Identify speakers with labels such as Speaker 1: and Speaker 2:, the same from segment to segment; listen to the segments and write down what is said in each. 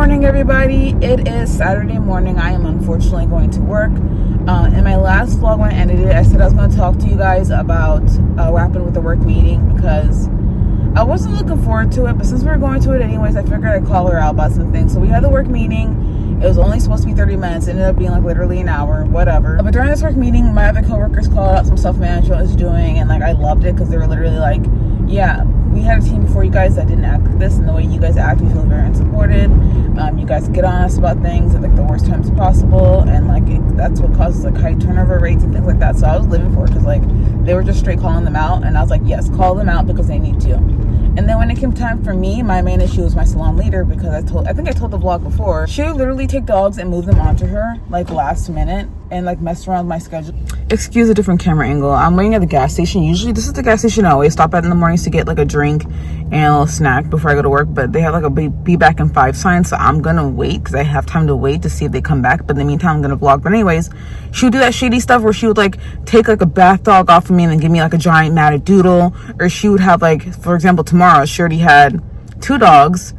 Speaker 1: morning, everybody. It is Saturday morning. I am unfortunately going to work. In my last vlog when I ended it, I said I was going to talk to you guys about what happened with the work meeting because I wasn't looking forward to it, but since we were going to it anyways, I figured I'd call her out about some things. So we had the work meeting. It was only supposed to be 30 minutes. It ended up being like literally an hour, whatever. But during this work meeting, my other coworkers called out some stuff management was doing, and like I loved it because they were literally like, yeah, we had a team before you guys that didn't act like this, and the way you guys act, we feel very unsupported. You guys get on us about things at like the worst times possible, and like that's what causes like high turnover rates and things like that. So I was living for it because like they were just straight calling them out, and I was like, yes, call them out because they need to. And then when it came time for me, my main issue was my salon leader because I think I told the vlog before, she would literally take dogs and move them onto her like last minute and like mess around with my schedule. Excuse a different camera angle. I'm waiting at the gas station. Usually this is the gas station I always stop at in the mornings to get like a drink and a little snack before I go to work, but they have like a be back in 5 sign, so I'm gonna wait because I have time to wait to see if they come back. But in the meantime, I'm gonna vlog. But anyways, she would do that shady stuff where she would like take like a bath dog off of me and then give me like a giant matted doodle, or she would have like, for example, tomorrow she already had 2 dogs,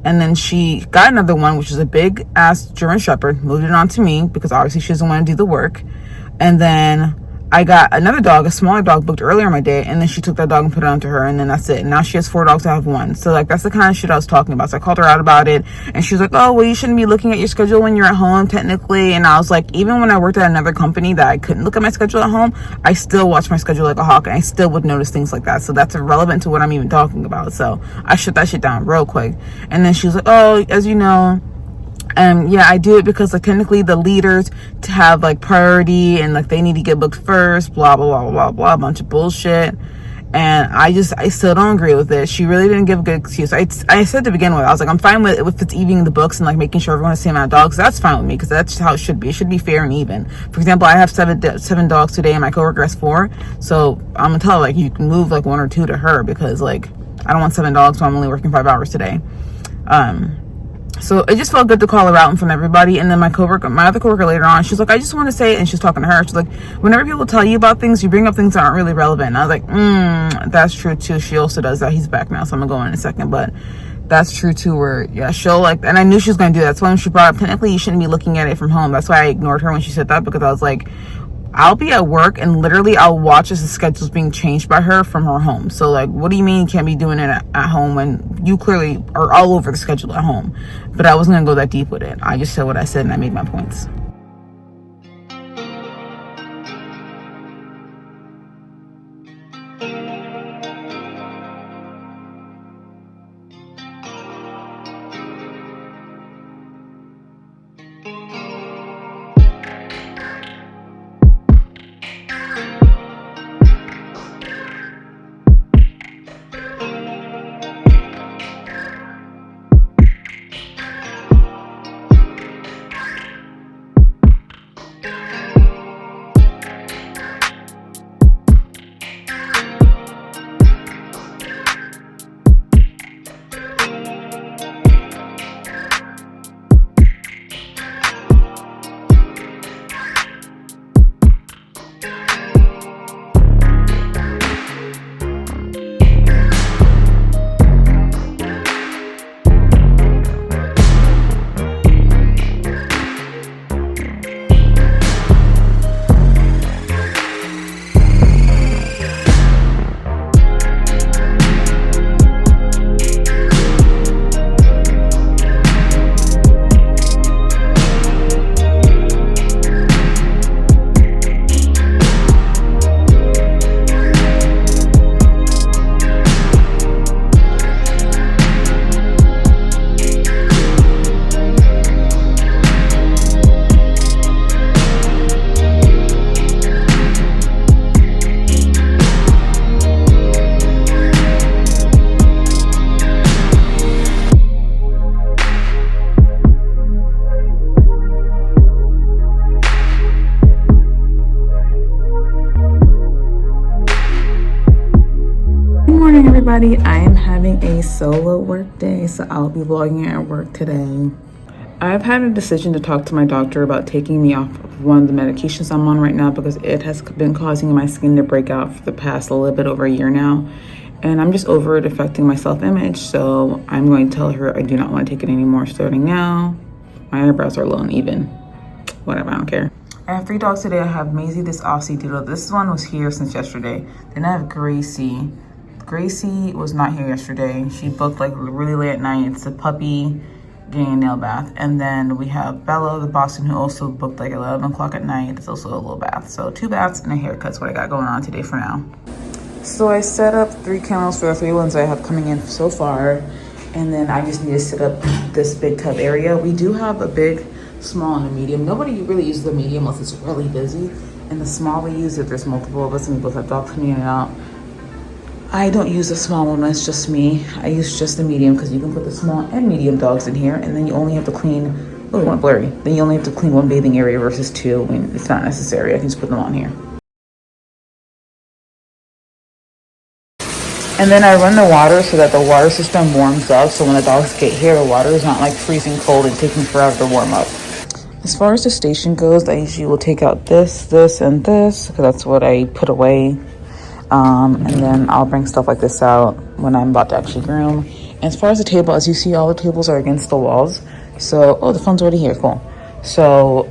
Speaker 1: and then she got another one, which is a big ass German Shepherd, moved it on to me because obviously she doesn't want to do the work. And then I got another dog, a smaller dog, booked earlier in my day, and then she took that dog and put it onto her, and then that's it. And now she has 4 dogs, I have 1. So like that's the kind of shit I was talking about. So I called her out about it, and she was like, oh, well, you shouldn't be looking at your schedule when you're at home technically. And I was like, even when I worked at another company that I couldn't look at my schedule at home, I still watched my schedule like a hawk, and I still would notice things like that. So that's irrelevant to what I'm even talking about. So I shut that shit down real quick. And then she was like, oh, as you know, yeah, I do it because like technically the leaders to have like priority and like they need to get booked first, blah blah blah blah blah, a bunch of bullshit. And I still don't agree with it. She really didn't give a good excuse. I said to begin with, I was like, I'm fine with if it's evening the books and like making sure everyone has the same amount of dogs. That's fine with me because that's how it should be. It should be fair and even. For example, I have 7 dogs today and my coworker has 4. So I'm gonna tell her like you can move like 1 or 2 to her because like I don't want 7 dogs, so I'm only working 5 hours today. So it just felt good to call her out in front of everybody. And then my other coworker later on, she's like, I just want to say, and she's talking to her, she's like, whenever people tell you about things, you bring up things that aren't really relevant. And I was like, that's true too. She also does that. He's back now, so I'm gonna go in a second, but that's true too, where yeah, she'll like, and I knew she was gonna do that. That's why when she brought up, technically you shouldn't be looking at it from home. That's why I ignored her when she said that, because I was like, I'll be at work and literally I'll watch as the schedule's being changed by her from her home. So like, what do you mean you can't be doing it at home when you clearly are all over the schedule at home? But I wasn't gonna go that deep with it. I just said what I said and I made my points. Everybody, I am having a solo work day, so I'll be vlogging at work today. I've had a decision to talk to my doctor about taking me off of one of the medications I'm on right now because it has been causing my skin to break out for the past a little bit over a year now. And I'm just over it affecting my self-image, so I'm going to tell her I do not want to take it anymore starting now. My eyebrows are low and even. Whatever, I don't care. I have 3 dogs today. I have Maisie, this Aussie doodle. This one was here since yesterday. Then I have Gracie. Gracie was not here yesterday. She booked like really late at night. It's a puppy getting a nail bath. And then we have Bella, the Boston, who also booked like 11 o'clock at night. It's also a little bath. So 2 baths and a haircut's what I got going on today for now. So I set up 3 candles for the 3 ones I have coming in so far. And then I just need to set up this big tub area. We do have a big, small, and a medium. Nobody really uses the medium unless it's really busy. And the small we use if there's multiple of us and we both have dogs coming in and out. I don't use the small one when it's just me. I use just the medium because you can put the small and medium dogs in here, and then you only have to clean, oh, it went blurry. Then you only have to clean 1 bathing area versus 2 when it's not necessary. I can just put them on here. And then I run the water so that the water system warms up, so when the dogs get here, the water is not like freezing cold and taking forever to warm up. As far as the station goes, I usually will take out this, and this, because that's what I put away. And then I'll bring stuff like this out when I'm about to actually groom. And as far as the table, as you see, all the tables are against the walls. So, oh, the phone's already here, cool. So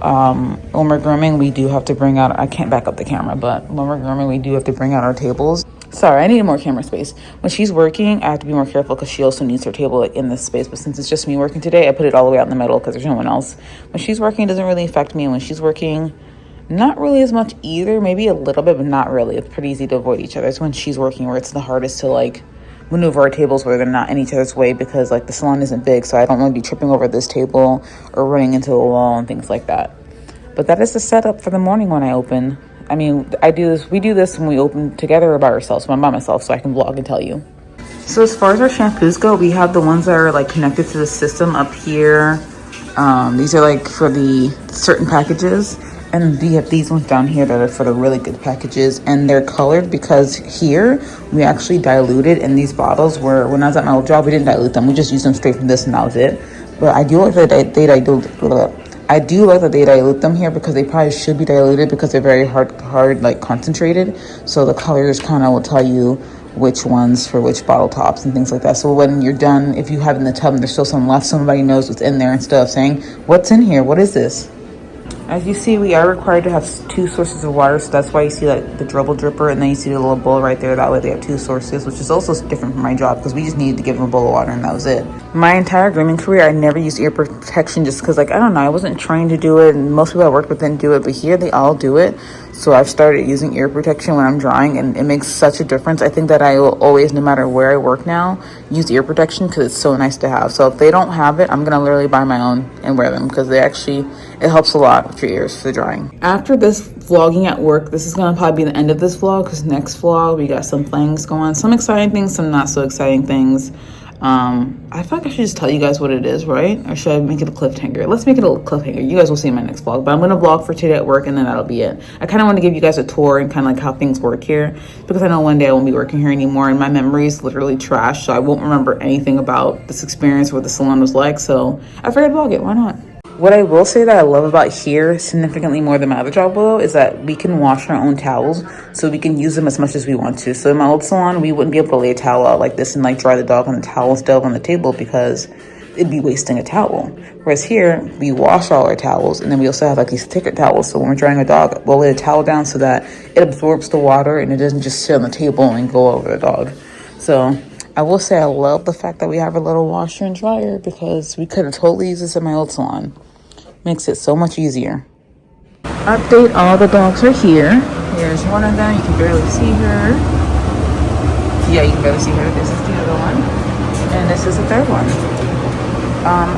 Speaker 1: when we're grooming, we do have to bring out, I can't back up the camera, but when we're grooming, we do have to bring out our tables. Sorry, I need more camera space. When she's working, I have to be more careful because she also needs her table like, in this space. But since it's just me working today, I put it all the way out in the middle because there's no one else. When she's working, it doesn't really affect me. And when she's working, not really as much either. Maybe a little bit, but not really. It's pretty easy to avoid each other. It's when she's working where it's the hardest to like maneuver our tables where they're not in each other's way because like the salon isn't big. So I don't want to be tripping over this table or running into the wall and things like that. But that is the setup for the morning when I open. I mean, we do this when we open together or by ourselves, when I'm by myself, so I can vlog and tell you. So as far as our shampoos go, we have the ones that are like connected to the system up here. These are like for the certain packages. And we have these ones down here that are for the really good packages. And they're colored because here we actually diluted in these bottles where when I was at my old job, we didn't dilute them. We just used them straight from this and that was it. But I do like that they dilute them here because they probably should be diluted because they're very hard like concentrated. So the colors kind of will tell you which ones for which bottle tops and things like that. So when you're done, if you have in the tub and there's still some left, somebody knows what's in there instead of saying, what's in here? What is this? As you see, we are required to have 2 sources of water, so that's why you see like the dribble dripper, and then you see the little bowl right there. That way they have 2 sources, which is also different from my job because we just needed to give them a bowl of water and that was it. My entire grooming career, I never used ear protection just because, like, I don't know, I wasn't trained to do it, and most people I worked with didn't do it, but here they all do it. So I've started using ear protection when I'm drying, and it makes such a difference. I think that I will always, no matter where I work now, use ear protection because it's so nice to have. So if they don't have it, I'm gonna literally buy my own and wear them because it helps a lot with your ears for drying. After this vlogging at work, this is gonna probably be the end of this vlog because next vlog we got some things going, some exciting things, some not so exciting things. I feel like I should just tell you guys what it is, right? Or should I make it a cliffhanger? Let's make it a cliffhanger. You guys will see in my next vlog, but I'm gonna vlog for today at work and then that'll be it. I kind of want to give you guys a tour and kind of like how things work here because I know one day I won't be working here anymore and my memory is literally trash, so I won't remember anything about this experience, what the salon was like, so I figured I'd vlog it. Why not? What I will say that I love about here significantly more than my other job though is that we can wash our own towels, so we can use them as much as we want to. So in my old salon, we wouldn't be able to lay a towel out like this and like dry the dog on the towel instead of on the table because it'd be wasting a towel. Whereas here, we wash all our towels and then we also have like these thicker towels. So when we're drying a dog, we'll lay a towel down so that it absorbs the water and it doesn't just sit on the table and go over the dog. So I will say I love the fact that we have a little washer and dryer because we could have totally used this in my old salon. Makes it so much easier. Update, all the dogs are here. Here's one of them. You can barely see her. Yeah, you can barely see her. This is the other one. And this is the third one.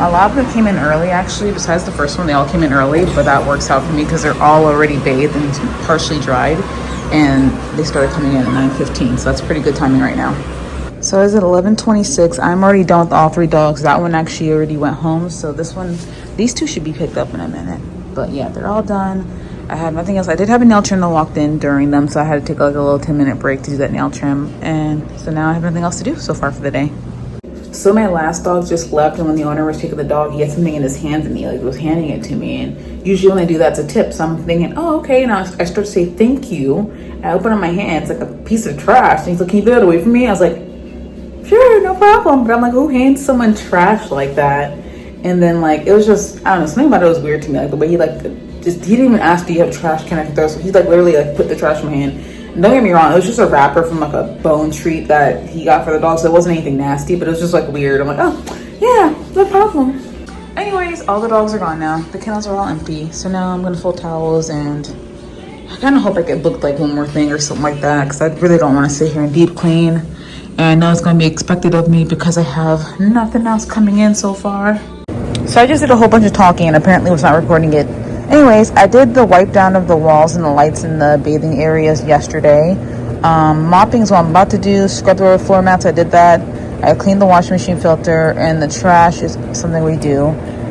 Speaker 1: A lot of them came in early actually. Besides the first one, they all came in early, but that works out for me because they're all already bathed and partially dried. And they started coming in at 9:15, so that's pretty good timing right now. So it's at 11:26. I'm already done with all 3 dogs. That one actually already went home. So these 2 should be picked up in a minute. But yeah, they're all done. I have nothing else. I did have a nail trim that walked in during them, so I had to take like a little 10-minute break to do that nail trim. And so now I have nothing else to do so far for the day. So my last dog just left, and when the owner was taking the dog, he had something in his hands and he like was handing it to me. And usually when I do that, it's a tip. So I'm thinking, oh, okay. And I start to say thank you. And I open up my hand, it's like a piece of trash. And he's like, can you put it away from me? I was like, sure, no problem. But I'm like, who hands someone trash like that? And then like it was just, I don't know, something about it was weird to me. Like the way he like just, he didn't even ask, do you have trash can I throw? So he like literally like put the trash in my hand. And don't get me wrong, it was just a wrapper from like a bone treat that he got for the dog, so it wasn't anything nasty, but it was just like weird. I'm like, oh yeah, no problem. Anyways, all the dogs are gone now. The kennels are all empty, so now I'm gonna fold towels, and I kind of hope I get booked like one more thing or something like that, because I really don't want to sit here and deep clean. And I know it's gonna be expected of me because I have nothing else coming in so far. So I just did a whole bunch of talking and apparently was not recording it. Anyways, I did the wipe down of the walls and the lights in the bathing areas yesterday. Mopping is what I'm about to do. Scrub the floor mats, I did that. I cleaned the washing machine filter, and the trash is something we do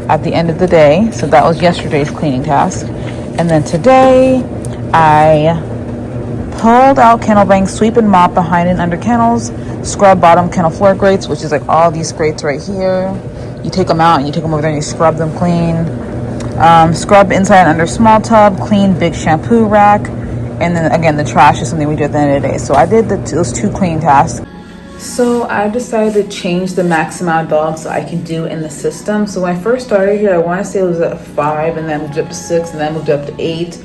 Speaker 1: at the end of the day. So that was yesterday's cleaning task. And then today, I pulled out kennel banks, sweep and mop behind and under kennels, scrub bottom kennel floor grates, which is like all these grates right here. You take them out and you take them over there and you scrub them clean. Scrub inside and under small tub, clean big shampoo rack, and then again the trash is something we do at the end of the day. So I did those two cleaning tasks. So I decided to change the max amount of dogs I can do in the system. So when I first started here, I want to say it was at 5, and then moved up to 6, and then moved up to 8.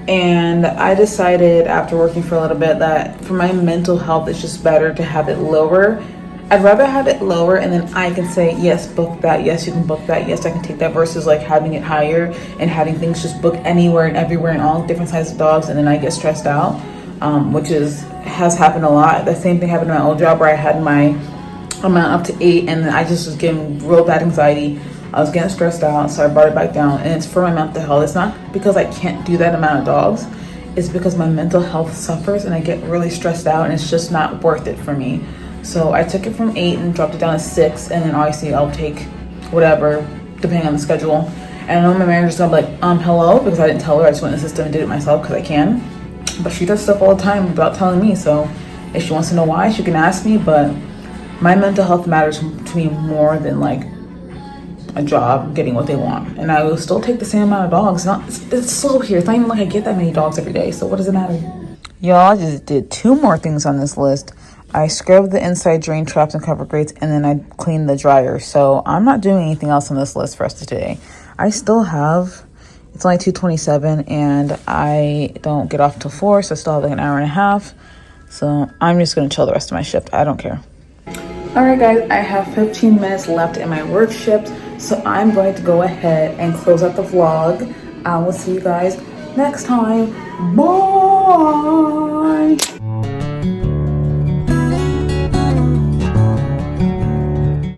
Speaker 1: And I decided after working for a little bit that for my mental health, it's just better to have it lower. I'd rather have it lower, and then I can say, yes, book that. Yes, you can book that. Yes, I can take that, versus like having it higher and having things just book anywhere and everywhere and all different sizes of dogs. And then I get stressed out, which has happened a lot. The same thing happened in my old job where I had my amount up to 8, and then I just was getting real bad anxiety. I was getting stressed out, so I brought it back down. And it's for my mental health. It's not because I can't do that amount of dogs. It's because my mental health suffers and I get really stressed out, and it's just not worth it for me. So I took it from 8 and dropped it down to 6, and then obviously I'll take whatever depending on the schedule. And I know my manager's gonna be like, hello, because I didn't tell her. I just went in the system and did it myself because I can. But she does stuff all the time without telling me. So if she wants to know why, she can ask me. But my mental health matters to me more than like a job getting what they want. And I will still take the same amount of dogs. It's slow here. It's not even like I get that many dogs every day. So what does it matter? Y'all, I just did 2 more things on this list. I scrubbed the inside drain traps and cover grates, and then I cleaned the dryer. So I'm not doing anything else on this list for us today. I still have, it's only 2:27, and I don't get off till 4, so I still have like an hour and a half. So I'm just gonna chill the rest of my shift. I don't care. All right, guys, I have 15 minutes left in my work shift, so I'm going to go ahead and close out the vlog. I will see you guys next time. Bye.